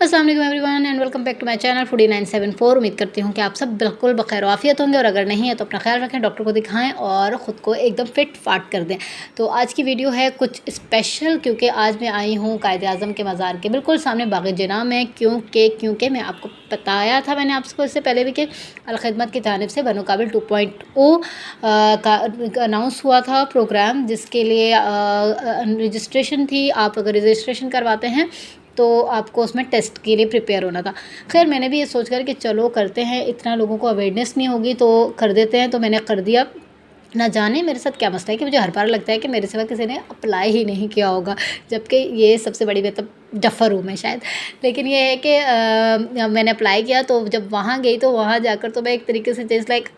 अस्सलाम वालेकुम everyone and welcome back to my channel foodie 974। उम्मीद करती हूँ कि आप सब बिल्कुल बखैर आफियत होंगे और अगर नहीं है तो अपना ख्याल रखें, डॉक्टर को दिखाएं और ख़ुद को एकदम फिट फाट कर दें। तो आज की वीडियो है कुछ स्पेशल, क्योंकि आज मैं आई हूँ कायद आज़म के मज़ार के बिल्कुल सामने बाग़ जिना में। क्योंकि मैं आपको बताया था, मैंने आपको इससे पहले भी, कि अलखिदमत की जानिब से बनो काबिल 2.0 का अनाउंस हुआ था प्रोग्राम, जिसके लिए रजिस्ट्रेशन थी। आप अगर रजिस्ट्रेशन करवाते हैं तो आपको उसमें टेस्ट के लिए प्रिपेयर होना था। खैर मैंने भी ये सोच कर कि चलो करते हैं, इतना लोगों को अवेयरनेस नहीं होगी तो कर देते हैं, तो मैंने कर दिया। ना जाने मेरे साथ क्या मसला है कि मुझे हर बार लगता है कि मेरे सिवा किसी ने अप्लाई ही नहीं किया होगा, जबकि ये सबसे बड़ी मतलब डफ़र हूँ मैं शायद। लेकिन ये है कि मैंने अप्लाई किया, तो जब वहाँ गई तो वहाँ जाकर तो मैं एक तरीके से जस्ट लाइक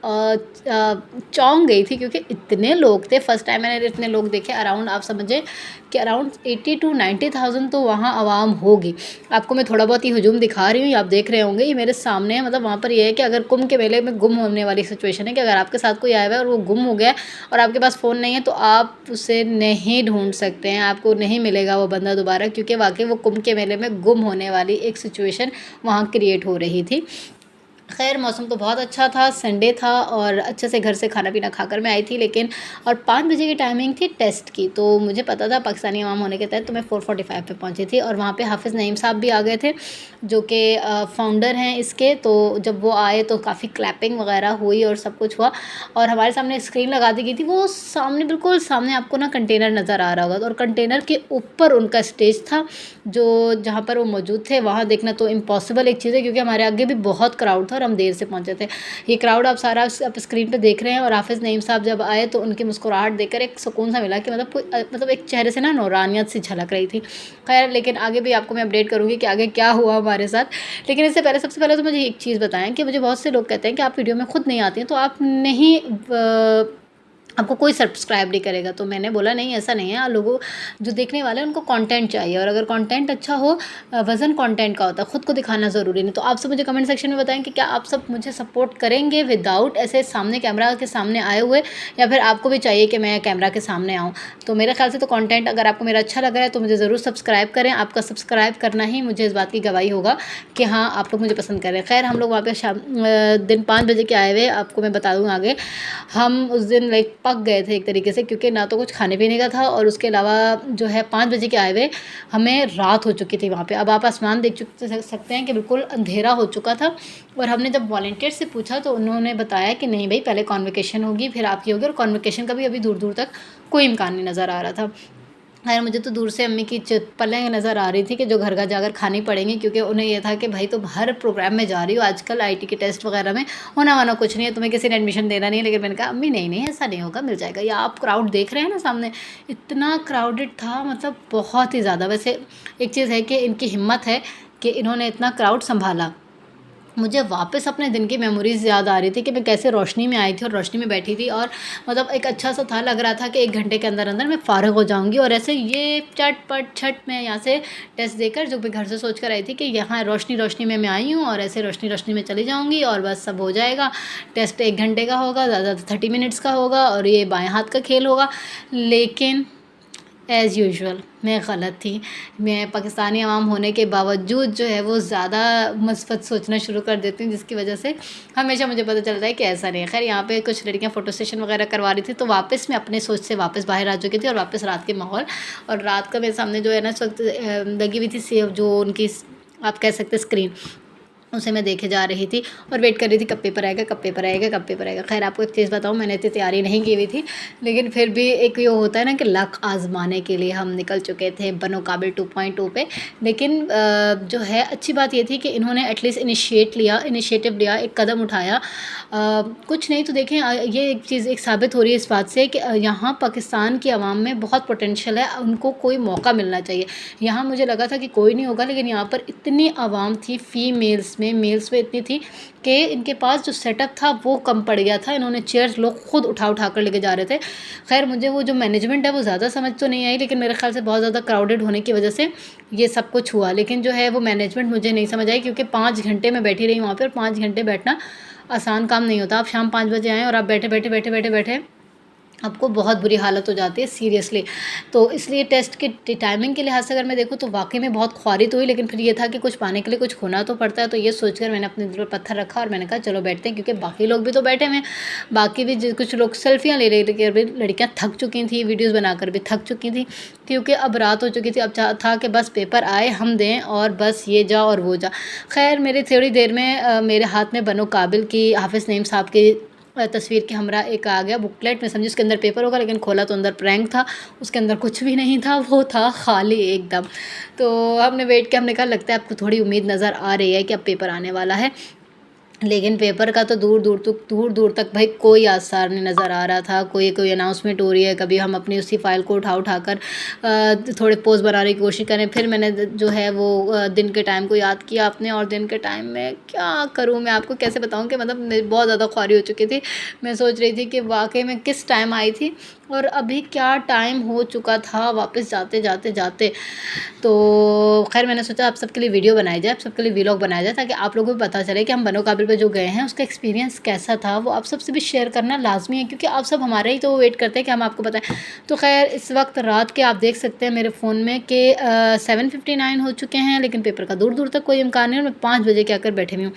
चौंक गई थी, क्योंकि इतने लोग थे। फर्स्ट टाइम मैंने इतने लोग देखे। अराउंड आप समझें कि अराउंड 80 to 90,000 तो वहाँ आवाम होगी। आपको मैं थोड़ा बहुत ही हुजूम दिखा रही हूँ, आप देख रहे होंगे, ये मेरे सामने है। मतलब वहाँ पर ये है कि अगर कुंभ के मेले में गुम होने वाली सिचुएशन है कि अगर आपके साथ कोई आया हुआ है और वो गुम हो गया और आपके पास फ़ोन नहीं है तो आप उसे नहीं ढूंढ सकते हैं, आपको नहीं मिलेगा वो बंदा दोबारा, क्योंकि वाकई वो कुंभ के मेले में गुम होने वाली एक सिचुएशन वहाँ क्रिएट हो रही थी। खैर मौसम तो बहुत अच्छा था, संडे था और अच्छे से घर से खाना पीना खाकर मैं आई थी। लेकिन और 5 बजे की टाइमिंग थी टेस्ट की, तो मुझे पता था पाकिस्तानी अवाम होने के तहत, तो मैं 4:45 पे पहुंची थी। और वहाँ पे हाफिज़ नईम साहब भी आ गए थे, जो कि फाउंडर हैं इसके। तो जब वो आए तो काफ़ी क्लैपिंग वगैरह हुई और सब कुछ हुआ, और हमारे सामने स्क्रीन लगा दी गई थी। वो सामने, बिल्कुल सामने आपको ना कंटेनर नज़र आ रहा होगा, और कंटेनर के ऊपर उनका स्टेज था, जो जहाँ पर वो मौजूद थे। वहाँ देखना तो इम्पॉसिबल एक चीज़ है, क्योंकि हमारे आगे भी बहुत क्राउड था और हम देर से पहुंचे थे। ये क्राउड आप सारा आप स्क्रीन पे देख रहे हैं। और हाफिज़ नईम साहब जब आए तो उनकी मुस्कुराहट देखकर एक सुकून सा मिला, कि मतलब एक चेहरे से ना नूरानियत सी झलक रही थी। खैर लेकिन आगे भी आपको मैं अपडेट करूँगी कि आगे क्या हुआ हमारे साथ। लेकिन इससे पहले, सबसे पहले तो मुझे एक चीज़ बताएं कि मुझे बहुत से लोग कहते हैं कि आप वीडियो में खुद नहीं आती हैं, तो आप नहीं आपको कोई सब्सक्राइब नहीं करेगा। तो मैंने बोला नहीं, ऐसा नहीं है। लोगों जो देखने वाले हैं उनको कंटेंट चाहिए, और अगर कंटेंट अच्छा हो, वज़न कंटेंट का होता है, ख़ुद को दिखाना ज़रूरी नहीं। तो आप सब मुझे कमेंट सेक्शन में बताएं कि क्या आप सब मुझे सपोर्ट करेंगे विदाउट ऐसे सामने कैमरा के सामने आए हुए, या फिर आपको भी चाहिए कि मैं कैमरा के सामने आऊँ। तो मेरे ख्याल से तो कंटेंट अगर आपको मेरा अच्छा लग रहा है तो मुझे ज़रूर सब्सक्राइब करें। आपका सब्सक्राइब करना ही मुझे इस बात की गवाही होगा कि हाँ, आप लोग मुझे पसंद करें। खैर हम लोग वहाँ पर दिन 5 बजे के आए हुए, आपको मैं बता दूँ आगे। हम उस दिन लाइक पक गए थे एक तरीके से, क्योंकि ना तो कुछ खाने पीने का था, और उसके अलावा जो है 5 बजे के आए हुए हमें रात हो चुकी थी वहाँ पे। अब आप आसमान देख सकते हैं कि बिल्कुल अंधेरा हो चुका था। और हमने जब वॉलंटियर से पूछा तो उन्होंने बताया कि नहीं भाई, पहले कॉन्वोकेशन होगी फिर आपकी होगी, और कॉन्वोकेशन का भी अभी दूर दूर तक कोई इम्कान नहीं नज़र आ रहा था। खैर मुझे तो दूर से अम्मी की पलें नज़र आ रही थी कि जो घर घर जाकर खानी पड़ेंगी, क्योंकि उन्हें यह था कि भाई तुम हर प्रोग्राम में जा रही हो आजकल, आईटी के टेस्ट वगैरह में होना वाना कुछ नहीं है, तुम्हें किसी ने एडमिशन देना नहीं है। लेकिन मैंने कहा अम्मी नहीं नहीं, ऐसा नहीं होगा, मिल जाएगा। या आप क्राउड देख रहे हैं ना सामने, इतना क्राउडेड था, मतलब बहुत ही ज़्यादा। वैसे एक चीज़ है कि इनकी हिम्मत है कि इन्होंने इतना क्राउड संभाला। मुझे वापस अपने दिन की मेमोरीज़ याद आ रही थी कि मैं कैसे रोशनी में आई थी और रोशनी में बैठी थी, और मतलब एक अच्छा सा था, लग रहा था कि 1 घंटे के अंदर अंदर मैं फ़ारिग हो जाऊंगी। और ऐसे ये चटपट छट मैं यहाँ से टेस्ट देकर, जो मैं घर से सोच कर आई थी कि यहाँ रोशनी रोशनी में मैं आई हूँ और ऐसे रोशनी रोशनी में चली जाऊँगी और बस सब हो जाएगा। टेस्ट 1 घंटे का होगा, ज़्यादा 30 मिनट्स का होगा, और ये बाएँ हाथ का खेल होगा। लेकिन एज़ यूजुअल मैं गलत थी। मैं पाकिस्तानी अवाम होने के बावजूद जो है वो ज़्यादा मस्बत सोचना शुरू कर देती हूँ, जिसकी वजह से हमेशा मुझे पता चलता है कि ऐसा नहीं है। खैर यहाँ पे कुछ लड़कियाँ फ़ोटो सेशन वगैरह करवा रही थी, तो वापस मैं अपने सोच से वापस बाहर आ चुकी थी, और वापस रात के माहौल, और रात का मेरे सामने जो है ना इस वक्त लगी हुई थी सेव, जो उनकी आप कह सकते स्क्रीन, उसे मैं देखे जा रही थी और वेट कर रही थी कब पेपर आएगा, कब पेपर आएगा, कब पेपर आएगा। खैर आपको एक चीज़ बताऊँ, मैंने इतनी तैयारी नहीं की हुई थी, लेकिन फिर भी एक ये होता है ना कि लक आजमाने के लिए हम निकल चुके थे बनो काबिल 2.0 पे। लेकिन जो है अच्छी बात ये थी कि इन्होंने एटलीस्ट इनिशिएटिव लिया, एक कदम उठाया। कुछ नहीं तो देखें, ये एक चीज़ एक साबित हो रही है इस बात से कि यहाँ पाकिस्तान की आवाम में बहुत पोटेंशियल है, उनको कोई मौका मिलना चाहिए। यहाँ मुझे लगा था कि कोई नहीं होगा, लेकिन यहाँ पर इतनी आवाम थी, फीमेल्स में मेल्स में इतनी थी कि इनके पास जो सेटअप था वो कम पड़ गया था। इन्होंने चेयर्स लोग खुद उठा उठा कर लेके जा रहे थे। खैर मुझे वो जो मैनेजमेंट है वो ज़्यादा समझ तो नहीं आई, लेकिन मेरे ख्याल से बहुत ज़्यादा क्राउडेड होने की वजह से ये सब कुछ हुआ। लेकिन जो है वो मैनेजमेंट मुझे नहीं समझ आई, क्योंकि 5 घंटे मैं बैठी रही वहाँ पर, और 5 घंटे बैठना आसान काम नहीं होता। आप शाम 5 बजे आएँ और आप बैठे बैठे बैठे बैठे बैठे आपको बहुत बुरी हालत हो जाती है सीरियसली। तो इसलिए टेस्ट की टाइमिंग के लिहाज से अगर मैं देखूँ तो वाक़ई में बहुत ख्वारी तो हुई, लेकिन फिर ये था कि कुछ पाने के लिए कुछ खोना तो पड़ता है। तो ये सोचकर मैंने अपने दिल पर पत्थर रखा और मैंने कहा चलो बैठते हैं, क्योंकि बाकी लोग भी तो बैठे हुए हैं। बाकी भी कुछ लोग सेल्फियाँ ले कर भी, लड़कियाँ थक चुकी थी, वीडियोज़ बनाकर भी थक चुकी थी, क्योंकि अब रात हो चुकी थी। अब था कि बस पेपर आए, हम दें और बस ये जा और वो जा। खैर मेरी थोड़ी देर में मेरे हाथ में बनो काबिल की हाफ़िज़ नईम साहब की तस्वीर के हमरा एक आ गया बुकलेट में, समझी उसके अंदर पेपर होगा, लेकिन खोला तो अंदर प्रैंक था। उसके अंदर कुछ भी नहीं था, वो था खाली एकदम। तो हमने वेट किया, हमने कहा लगता है आपको थोड़ी उम्मीद नज़र आ रही है कि अब पेपर आने वाला है, लेकिन पेपर का तो दूर दूर तक भाई कोई आसार नहीं नज़र आ रहा था। कोई अनाउंसमेंट हो रही है, कभी हम अपनी उसी फ़ाइल को उठाकर थोड़े पोस्ट बनाने की कोशिश करें। फिर मैंने जो है वो दिन के टाइम को याद किया अपने, और दिन के टाइम में क्या करूँ, मैं आपको कैसे बताऊँ कि मतलब बहुत ज़्यादा ख्वारी हो चुकी थी। मैं सोच रही थी कि वाकई में किस टाइम आई थी और अभी क्या टाइम हो चुका था वापस जाते। तो खैर मैंने सोचा आप सबके लिए वीडियो बनाई जाए, आप सबके लिए व्लॉग बनाया जाए, ताकि आप लोगों को पता चले कि हम बनो काबिल पे जो गए हैं उसका एक्सपीरियंस कैसा था। वो आप सबसे भी शेयर करना लाजमी है, क्योंकि आप सब हमारा ही तो वेट करते हैं कि हम आपको बताएं। तो खैर इस वक्त रात के आप देख सकते हैं मेरे फ़ोन में कि 7:59 हो चुके हैं, लेकिन पेपर का दूर दूर तक कोई इम्कान नहीं, और मैं 5 बजे के आकर बैठे हुई हूँ।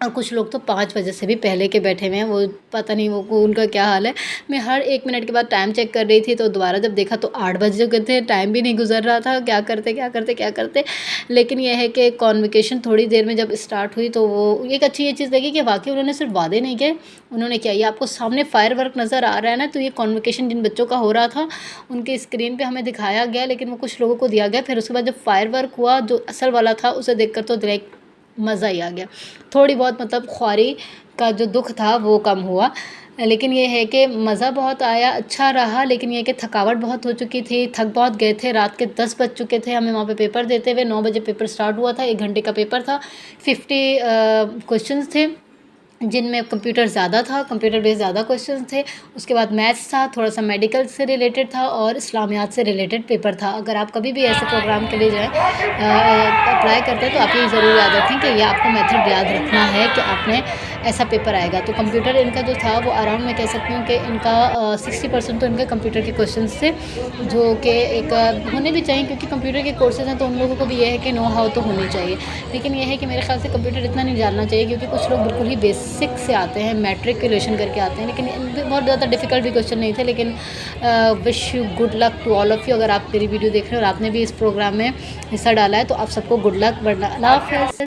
और कुछ लोग तो 5 बजे से भी पहले के बैठे हुए हैं, वो पता नहीं वो उनका क्या हाल है। मैं हर 1 मिनट के बाद टाइम चेक कर रही थी, तो दोबारा जब देखा तो 8 बज चुके थे, टाइम भी नहीं गुजर रहा था। क्या करते। लेकिन यह है कि कॉन्वोकेशन थोड़ी देर में जब स्टार्ट हुई तो वो एक अच्छी ये चीज़ लगी कि वाकई उन्होंने सिर्फ वादे नहीं किए, उन्होंने क्या, ये आपको सामने फायर वर्क नज़र आ रहा है ना, तो ये कॉन्वोकेशन जिन बच्चों का हो रहा था उनके स्क्रीन पर हमें दिखाया गया, लेकिन वो कुछ लोगों को दिया गया। फिर उसके बाद जब फायर वर्क हुआ जो असल वाला था, उसे देख कर तो डायरेक्ट मज़ा ही आ गया। थोड़ी बहुत मतलब ख्वारी का जो दुख था वो कम हुआ, लेकिन ये है कि मज़ा बहुत आया, अच्छा रहा। लेकिन ये है कि थकावट बहुत हो चुकी थी, थक बहुत गए थे। रात के 10 बज चुके थे हमें वहाँ पे पेपर देते हुए। 9 बजे पेपर स्टार्ट हुआ था, 1 घंटे का पेपर था। 50 क्वेश्चंस थे, जिनमें कंप्यूटर ज़्यादा था, कंप्यूटर बेस्ड ज़्यादा क्वेश्चंस थे। उसके बाद मैथ्स था, थोड़ा सा मेडिकल से रिलेटेड था, और इस्लामियात से रिलेटेड पेपर था। अगर आप कभी भी ऐसे प्रोग्राम के लिए जाएँ अप्लाई करते हैं, तो आप ये ज़रूर याद रखें कि ये आपको मेथड याद रखना है कि आपने ऐसा पेपर आएगा। तो कंप्यूटर इनका जो था वो अराउंड मैं कह सकती हूँ कि इनका 60% तो इनके कंप्यूटर के क्वेश्चंस थे, जो कि एक होने भी चाहिए, क्योंकि कंप्यूटर के कोर्सेज़ हैं तो उन लोगों को भी ये है कि नो हाउ तो होनी चाहिए। लेकिन ये है कि मेरे ख्याल से कंप्यूटर इतना नहीं जानना चाहिए, क्योंकि कुछ लोग बिल्कुल ही बेसिक से आते हैं, मैट्रिकुलेशन करके आते हैं, लेकिन बहुत ज़्यादा डिफ़िकल्ट भी क्वेश्चन नहीं थे। लेकिन wish you good luck to all of you. अगर आप मेरी वीडियो देख रहे हो और आपने भी इस प्रोग्राम में हिस्सा डाला है, तो आप सबको गुड लक। वरना अल्लाह हाफ़िज़।